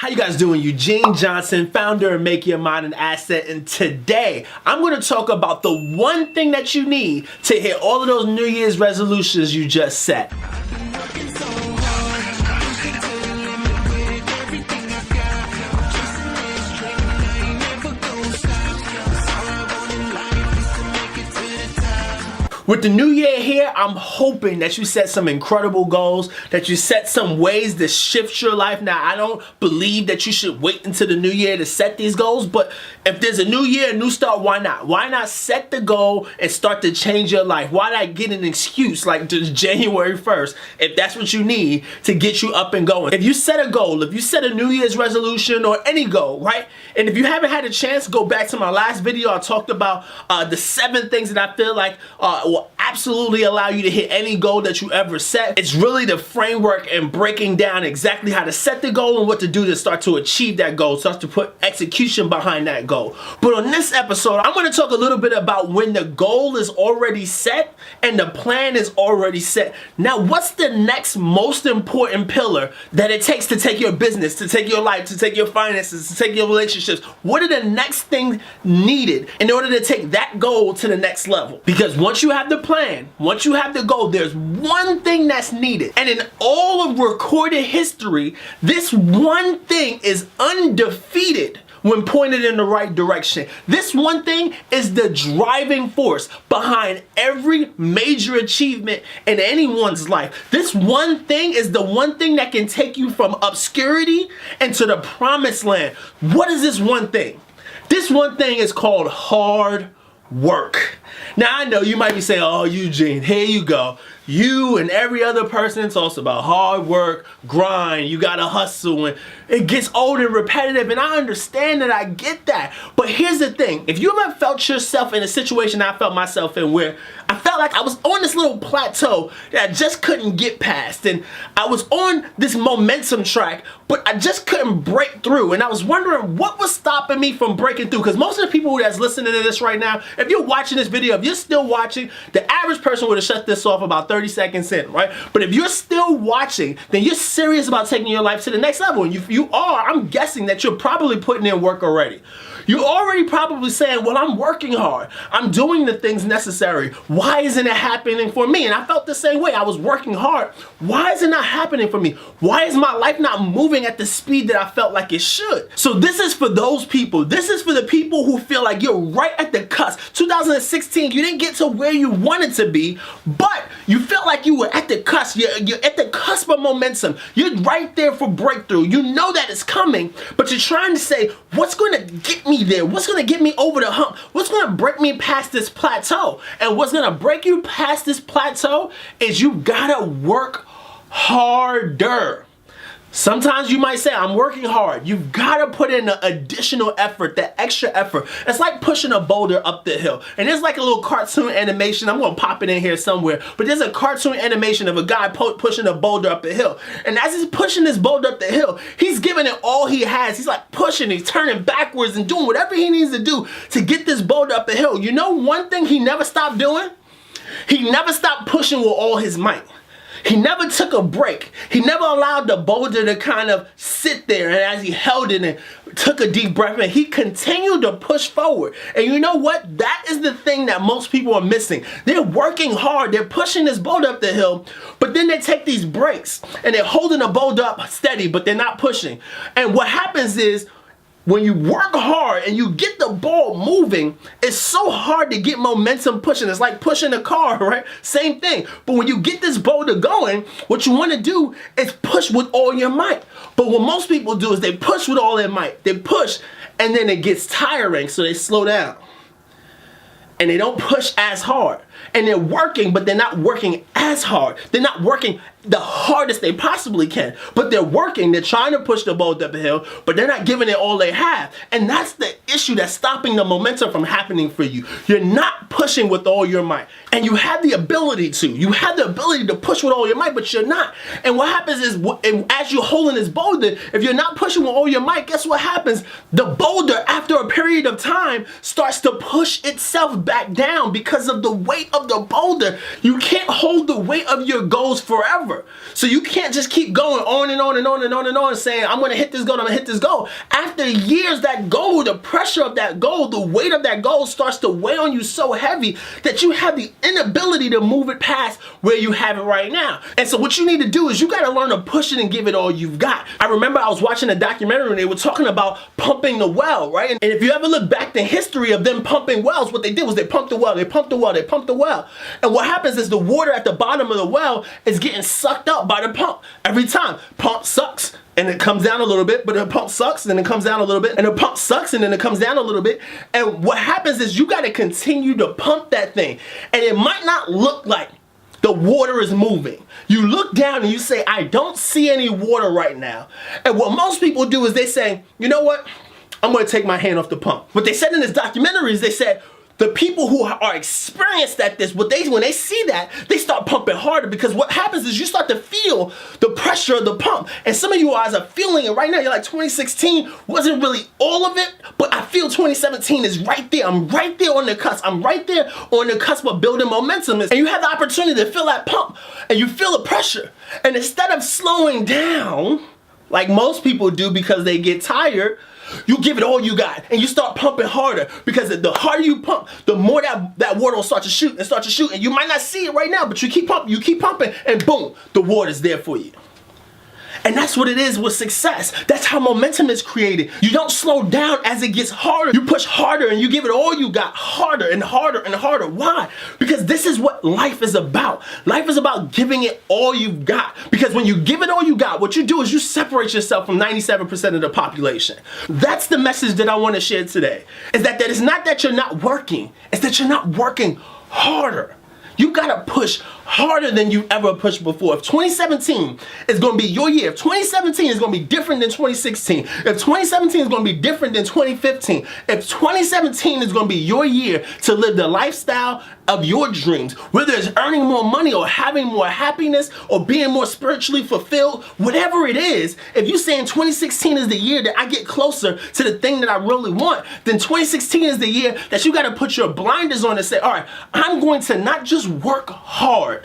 How you guys doing? Eugene Johnson, founder of Make Your Mind an Asset, and today I'm going to talk about the one thing that you need to hit all of those New Year's resolutions you just set. With the new year here, I'm hoping that you set some incredible goals, that you set some ways to shift your life. Now, I don't believe that you should wait until the new year to set these goals, but if there's a new year, a new start, why not? Why not set the goal and start to change your life? Why not get an excuse like just January 1st, if that's what you need to get you up and going? If you set a goal, if you set a New Year's resolution or any goal, right? And if you haven't had a chance, go back to my last video. I talked about the 7 things that I feel like will absolutely allow you to hit any goal that you ever set. It's really the framework and breaking down exactly how to set the goal and what to do to start to achieve that goal, start to put execution behind that goal. But on this episode, I'm going to talk a little bit about when the goal is already set and the plan is already set. Now, what's the next most important pillar that it takes to take your business, to take your life, to take your finances, to take your relationships? What are the next things needed in order to take that goal to the next level? Because once you have the plan, once you have the goal, there's one thing that's needed. And in all of recorded history, this one thing is undefeated when pointed in the right direction. This one thing is the driving force behind every major achievement in anyone's life. This one thing is the one thing that can take you from obscurity into the promised land. What is this one thing? This one thing is called hard work. Now, I know you might be saying, oh, Eugene, here you go. You and every other person talks about hard work, grind, you gotta hustle, and it gets old and repetitive, and I understand that, I get that. But here's the thing, if you ever felt yourself in a situation I felt myself in where I felt like I was on this little plateau that I just couldn't get past, and I was on this momentum track, but I just couldn't break through, and I was wondering what was stopping me from breaking through, because most of the people that's listening to this right now, if you're watching this video, if you're still watching, the average person would have shut this off about 30 seconds in, right? But if you're still watching, then you're serious about taking your life to the next level. And if you are, I'm guessing that you're probably putting in work already. You're already probably saying, well, I'm working hard. I'm doing the things necessary. Why isn't it happening for me? And I felt the same way. I was working hard. Why is it not happening for me? Why is my life not moving at the speed that I felt like it should? So this is for those people. This is for the people who feel like you're right at the cusp. 2016, you didn't get to where you wanted to be, but you felt like you were at the cusp. You're at the cusp of momentum. You're right there for breakthrough. You know that it's coming, but you're trying to say, what's going to get me there? What's going to get me over the hump? What's going to break me past this plateau? And what's going to break you past this plateau is you gotta work harder. Sometimes you might say, I'm working hard. You've got to put in the additional effort, the extra effort. It's like pushing a boulder up the hill. And there's like a little cartoon animation. I'm going to pop it in here somewhere. But there's a cartoon animation of a guy pushing a boulder up the hill. And as he's pushing this boulder up the hill, he's giving it all he has. He's like pushing, he's turning backwards and doing whatever he needs to do to get this boulder up the hill. You know one thing he never stopped doing? He never stopped pushing with all his might. He never took a break. He never allowed the boulder to kind of sit there, and as he held it and took a deep breath in, he continued to push forward. And you know what? That is the thing that most people are missing. They're working hard. They're pushing this boulder up the hill, but then they take these breaks and they're holding the boulder up steady, but they're not pushing. And what happens is, when you work hard and you get the ball moving, it's so hard to get momentum pushing. It's like pushing a car, right? Same thing. But when you get this boulder going, what you want to do is push with all your might. But what most people do is they push with all their might. They push and then it gets tiring, so they slow down. And they don't push as hard. And they're working, but they're not working as hard. They're not working the hardest they possibly can, but they're working. They're trying to push the boat up a hill, but they're not giving it all they have. And that's the issue that's stopping the momentum from happening for you. You're not pushing with all your might, and you have the ability to. You have the ability to push with all your might, but you're not. And what happens is, as you're holding this boulder, if you're not pushing with all your might, guess what happens? The boulder, after a period of time, starts to push itself back down because of the weight weight of the boulder. You can't hold the weight of your goals forever. So you can't just keep going on and on and on and on and on saying, I'm gonna hit this goal, I'm gonna hit this goal. After years, that goal, the pressure of that goal, the weight of that goal starts to weigh on you so heavy that you have the inability to move it past where you have it right now. And so what you need to do is you gotta learn to push it and give it all you've got. I remember I was watching a documentary and they were talking about pumping the well, right? And if you ever look back to history of them pumping wells, what they did was they pumped the well, they pumped the well, they pumped the well. And what happens is the water at the bottom of the well is getting sucked up by the pump. Every time, pump sucks and it comes down a little bit, but the pump sucks and then it comes down a little bit, and the pump sucks and then it comes down a little bit. And what happens is you gotta continue to pump that thing. And it might not look like the water is moving. You look down and you say, I don't see any water right now. And what most people do is they say, you know what? I'm gonna take my hand off the pump. What they said in this documentary is they said, the people who are experienced at this, when they see that, they start pumping harder, because what happens is you start to feel the pressure of the pump. And some of you guys are feeling it right now. You're like, 2016 wasn't really all of it, but I feel 2017 is right there. I'm right there on the cusp. I'm right there on the cusp of building momentum. And you have the opportunity to feel that pump and you feel the pressure. And instead of slowing down, like most people do because they get tired, you give it all you got and you start pumping harder, because the harder you pump, the more that water will start to shoot and start to shoot. And you might not see it right now, but you keep pumping, and boom, the water's there for you. And that's what it is with success. That's how momentum is created. You don't slow down as it gets harder. You push harder and you give it all you got, harder and harder and harder. Why? Because this is what life is about. Life is about giving it all you've got. Because when you give it all you got, what you do is you separate yourself from 97% of the population. That's the message that I want to share today. Is that it's not that you're not working. It's that you're not working harder. You gotta push harder than you ever pushed before. If 2017 is gonna be your year, if 2017 is gonna be different than 2016, if 2017 is gonna be different than 2015, if 2017 is gonna be your year to live the lifestyle of your dreams, whether it's earning more money or having more happiness or being more spiritually fulfilled, whatever it is, if you're saying 2016 is the year that I get closer to the thing that I really want, then 2016 is the year that you gotta put your blinders on and say, all right, I'm going to not just work hard,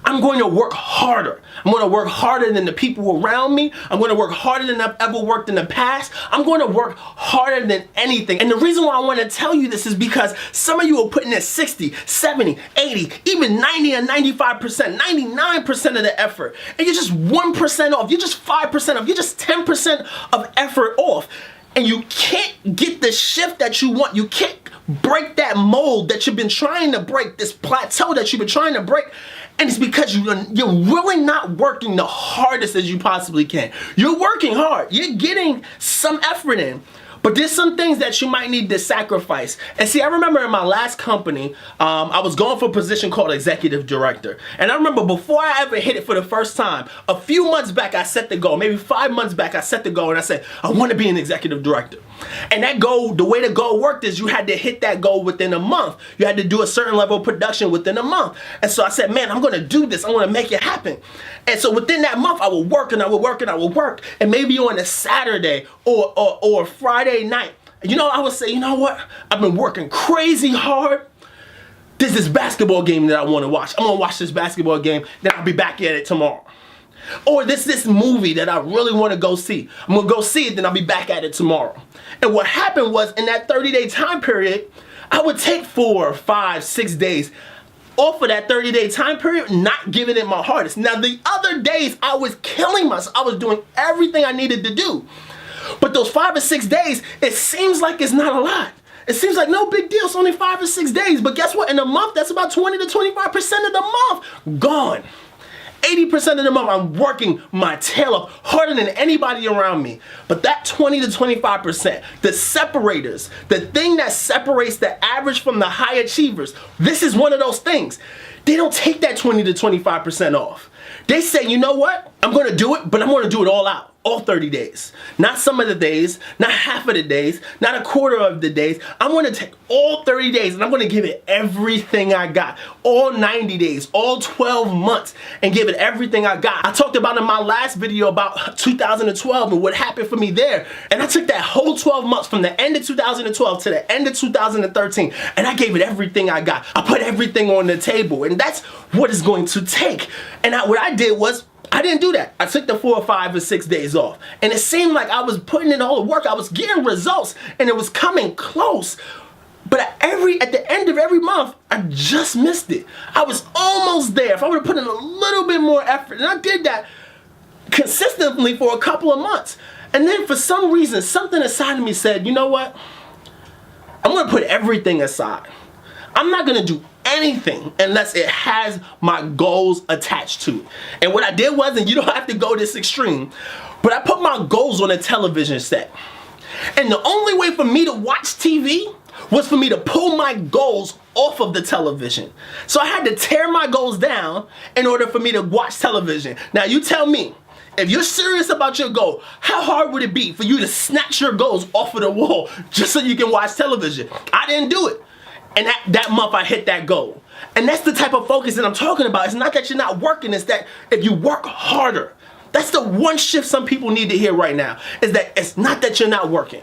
I'm going to work harder. I'm going to work harder than the people around me. I'm going to work harder than I've ever worked in the past. I'm going to work harder than anything. And the reason why I want to tell you this is because some of you are putting in 60, 70, 80, even 90 and 95%, 99% of the effort. And you're just 1% off. You're just 5% off. You're just 10% of effort off. And you can't get the shift that you want. You can't break that mold that you've been trying to break, this plateau that you've been trying to break. And it's because you're really not working the hardest as you possibly can. You're working hard. You're getting some effort in. But there's some things that you might need to sacrifice. And see, I remember in my last company, I was going for a position called executive director. And I remember before I ever hit it for the first time, a few months back I set the goal, maybe 5 months back I set the goal and I said, I want to be an executive director. And that goal, the way the goal worked is you had to hit that goal within a month. You had to do a certain level of production within a month. And so I said, man, I'm going to do this. I'm going to make it happen. And so within that month, I would work and I would work and I would work. And maybe on a Saturday or Friday night, you know, I would say, you know what? I've been working crazy hard. There's this basketball game that I want to watch. I'm going to watch this basketball game. Then I'll be back at it tomorrow. Or this movie that I really want to go see. I'm going to go see it, then I'll be back at it tomorrow. And what happened was in that 30-day time period, I would take 4, 5, 6 days off of that 30-day time period, not giving it my hardest. Now, the other days, I was killing myself. I was doing everything I needed to do. But those 5 or 6 days, it seems like it's not a lot. It seems like no big deal. It's only 5 or 6 days. But guess what? In a month, that's about 20 to 25% of the month gone. 80% of the month, I'm working my tail off harder than anybody around me. But that 20 to 25%, the separators, the thing that separates the average from the high achievers, this is one of those things. They don't take that 20 to 25% off. They say, you know what? I'm going to do it, but I'm going to do it all out. All 30 days. Not some of the days, not half of the days, not a quarter of the days. I'm going to take all 30 days and I'm going to give it everything I got. All 90 days, all 12 months, and give it everything I got. I talked about in my last video about 2012 and what happened for me there. And I took that whole 12 months from the end of 2012 to the end of 2013 and I gave it everything I got. I put everything on the table, and that's what it's going to take. And what I did was, I didn't do that. I took the 4 or 5 or 6 days off. And it seemed like I was putting in all the work. I was getting results and it was coming close. But at the end of every month, I just missed it. I was almost there. If I would have put in a little bit more effort, and I did that consistently for a couple of months. And then for some reason, something inside of me said, you know what? I'm going to put everything aside. I'm not going to do anything unless it has my goals attached to it. And what I did was, and you don't have to go this extreme, but I put my goals on a television set. And the only way for me to watch TV was for me to pull my goals off of the television. So I had to tear my goals down in order for me to watch television. Now you tell me, if you're serious about your goal, how hard would it be for you to snatch your goals off of the wall just so you can watch television? I didn't do it. And that month I hit that goal. And that's the type of focus that I'm talking about. It's not that you're not working, it's that if you work harder. That's the one shift some people need to hear right now, is that it's not that you're not working.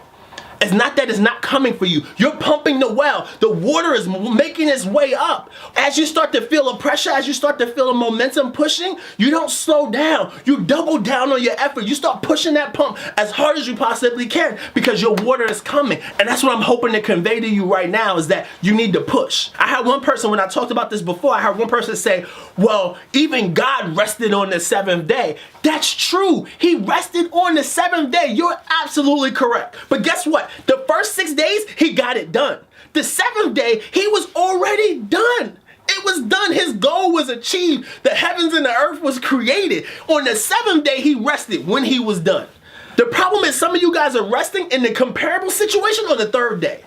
It's not that it's not coming for you. You're pumping the well. The water is making its way up. As you start to feel the pressure, as you start to feel the momentum pushing, you don't slow down. You double down on your effort. You start pushing that pump as hard as you possibly can because your water is coming. And that's what I'm hoping to convey to you right now, is that you need to push. I had one person, when I talked about this before, I heard one person say, well, even God rested on the 7th day. That's true. He rested on the 7th day. You're absolutely correct. But guess what? The first 6 days, he got it done. The 7th day, he was already done. It was done. His goal was achieved. The heavens and the earth was created. On the 7th day, he rested when he was done. The problem is some of you guys are resting in the comparable situation on the 3rd day.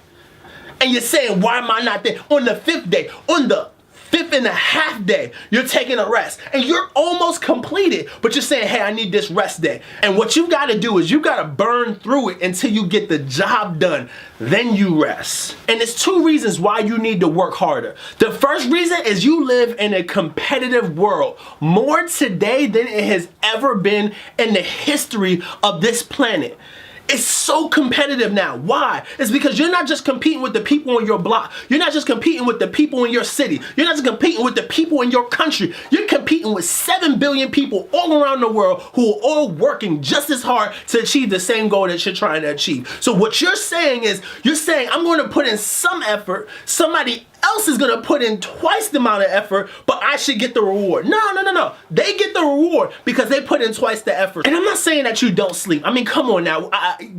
And you're saying, why am I not there? On the 5th day, on the 5.5 day, you're taking a rest and you're almost completed, but you're saying, hey, I need this rest day. And what you've got to do is you've got to burn through it until you get the job done. Then you rest. And there's 2 reasons why you need to work harder. The first reason is you live in a competitive world, more today than it has ever been in the history of this planet. It's so competitive now. Why? It's because you're not just competing with the people on your block. You're not just competing with the people in your city. You're not just competing with the people in your country. You're competing with 7 billion people all around the world who are all working just as hard to achieve the same goal that you're trying to achieve. So what you're saying is, you're saying, I'm going to put in some effort. Somebody else is going to put in twice the amount of effort, but I should get the reward. No. They get the reward because they put in twice the effort. And I'm not saying that you don't sleep. I mean, come on now.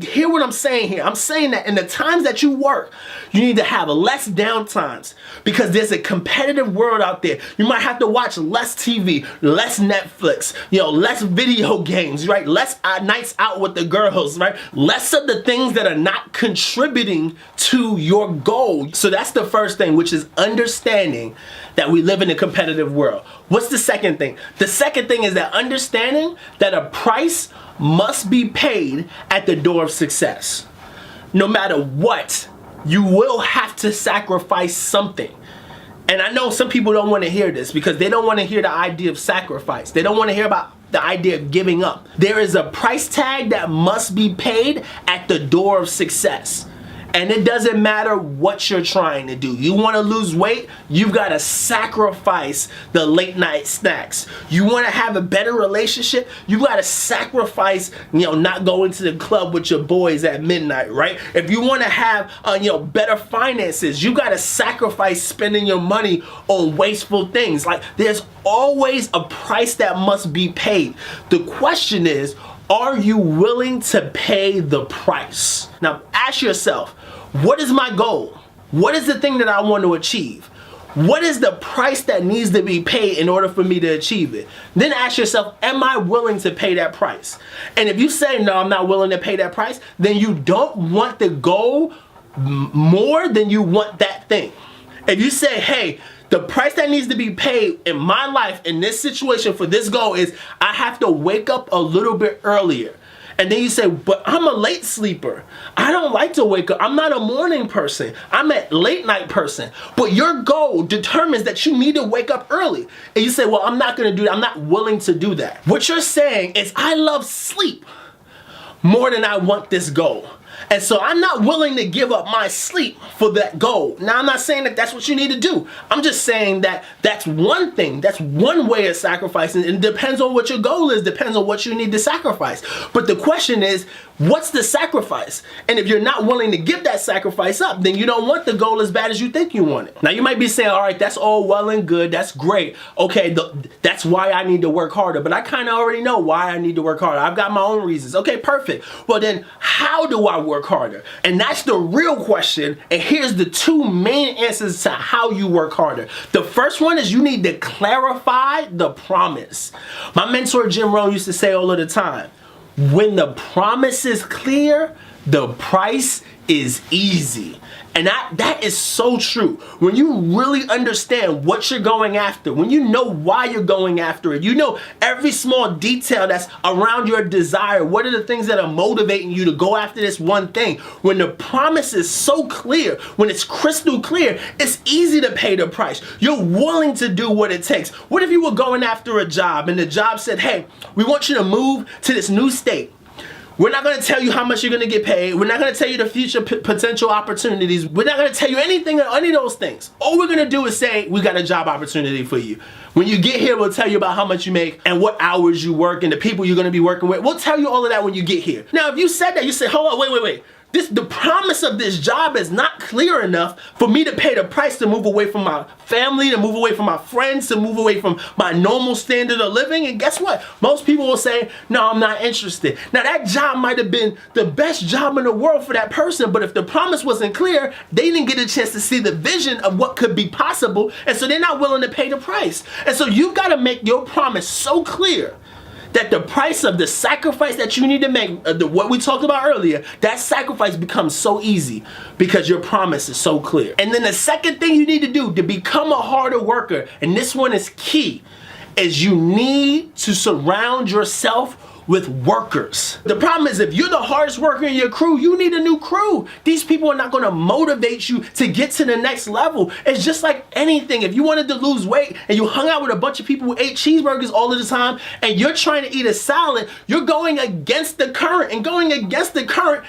Hear what I'm saying here. I'm saying that in the times that you work, you need to have less downtimes because there's a competitive world out there. You might have to watch less TV, less Netflix, less video games, right? Less nights out with the girls, right? Less of the things that are not contributing to your goal. So that's the first thing, which is understanding that we live in a competitive world. What's the second thing? The second thing is that understanding that a price must be paid at the door of success. No matter what, you will have to sacrifice something. And I know some people don't want to hear this because they don't want to hear the idea of sacrifice. They don't want to hear about the idea of giving up. There is a price tag that must be paid at the door of success. And it doesn't matter what you're trying to do. You want to lose weight? You've got to sacrifice the late night snacks. You want to have a better relationship? You got to sacrifice, not going to the club with your boys at midnight, right? If you want to have, better finances, you got to sacrifice spending your money on wasteful things. Like, there's always a price that must be paid. The question is, are you willing to pay the price? Now, ask yourself, what is my goal? What is the thing that I want to achieve? What is the price that needs to be paid in order for me to achieve it? Then ask yourself, am I willing to pay that price? And if you say, no, I'm not willing to pay that price, then you don't want the goal more than you want that thing. If you say, hey, The price that needs to be paid in my life, in this situation, for this goal is I have to wake up a little bit earlier. And then you say, but I'm a late sleeper. I don't like to wake up. I'm not a morning person. I'm a late night person. But your goal determines that you need to wake up early. And you say, well, I'm not going to do that. I'm not willing to do that. What you're saying is I love sleep more than I want this goal. And so I'm not willing to give up my sleep for that goal. Now, I'm not saying that that's what you need to do. I'm just saying that that's one thing. That's one way of sacrificing. It depends on what your goal is. Depends on what you need to sacrifice. But the question is, what's the sacrifice? And if you're not willing to give that sacrifice up, then you don't want the goal as bad as you think you want it. Now, you might be saying, all right, that's all well and good. That's great. Okay, that's why I need to work harder. But I kind of already know why I need to work harder. I've got my own reasons. Okay, perfect. Well, then how do I work harder? And that's the real question. And here's the two main answers to how you work harder. The first one is you need to clarify the promise. My mentor, Jim Rohn, used to say all of the time, when the promise is clear, the price is easy. And that is so true. When you really understand what you're going after, when you know why you're going after it, you know every small detail that's around your desire, what are the things that are motivating you to go after this one thing. When the promise is so clear, when it's crystal clear, it's easy to pay the price. You're willing to do what it takes. What if you were going after a job and the job said, hey, we want you to move to this new state. We're not going to tell you how much you're going to get paid. We're not going to tell you the future potential opportunities. We're not going to tell you anything or any of those things. All we're going to do is say, we got a job opportunity for you. When you get here, we'll tell you about how much you make and what hours you work and the people you're going to be working with. We'll tell you all of that when you get here. Now, if you said that, you say, hold on, wait. The promise of this job is not clear enough for me to pay the price to move away from my family, to move away from my friends, to move away from my normal standard of living. And guess what? Most people will say, no, I'm not interested. Now, that job might have been the best job in the world for that person, but if the promise wasn't clear, they didn't get a chance to see the vision of what could be possible, and so they're not willing to pay the price. And so you've got to make your promise so clear that the price of the sacrifice that you need to make, what we talked about earlier, that sacrifice becomes so easy because your promise is so clear. And then the second thing you need to do to become a harder worker, and this one is key, is you need to surround yourself with workers. The problem is if you're the hardest worker in your crew, you need a new crew. These people are not going to motivate you to get to the next level. It's just like anything. If you wanted to lose weight and you hung out with a bunch of people who ate cheeseburgers all of the time and you're trying to eat a salad, you're going against the current, and going against the current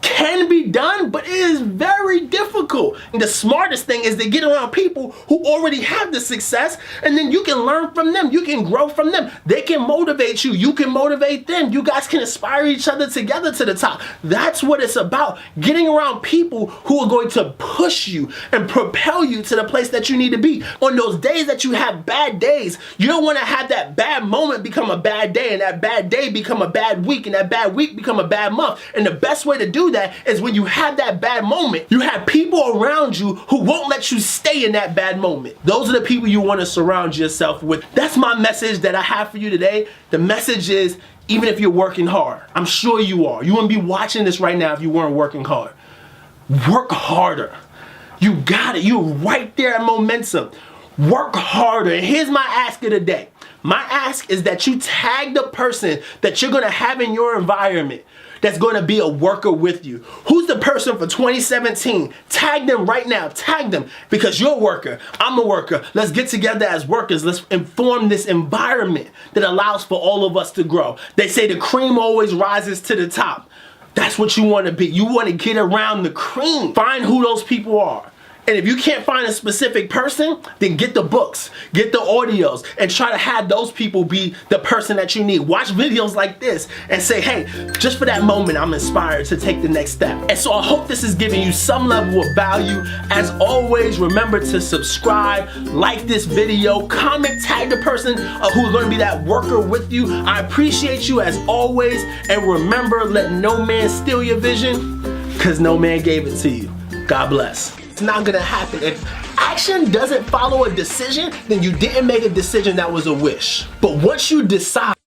can be done, but it is very difficult. And the smartest thing is to get around people who already have the success, and then you can learn from them. You can grow from them. They can motivate you. You can motivate them. You guys can inspire each other together to the top. That's what it's about. Getting around people who are going to push you and propel you to the place that you need to be. On those days that you have bad days, you don't want to have that bad moment become a bad day, and that bad day become a bad week, and that bad week become a bad month. And the best way to do that is when you have that bad moment, you have people around you who won't let you stay in that bad moment. Those are the people you want to surround yourself with. That's my message that I have for you today. The message is, even if you're working hard, I'm sure you are. You wouldn't be watching this right now if you weren't working hard. Work harder. You got it. You're right there at momentum. Work harder. And here's my ask of the day. My ask is that you tag the person that you're going to have in your environment that's going to be a worker with you. Who's the person for 2017? Tag them right now. Tag them, because you're a worker. I'm a worker. Let's get together as workers. Let's inform this environment that allows for all of us to grow. They say the cream always rises to the top. That's what you want to be. You want to get around the cream. Find who those people are. And if you can't find a specific person, then get the books, get the audios, and try to have those people be the person that you need. Watch videos like this and say, hey, just for that moment, I'm inspired to take the next step. And so I hope this is giving you some level of value. As always, remember to subscribe, like this video, comment, tag the person who is going to be that worker with you. I appreciate you as always. And remember, let no man steal your vision, because no man gave it to you. God bless. It's not gonna happen. If action doesn't follow a decision, then you didn't make a decision that was a wish. But once you decide,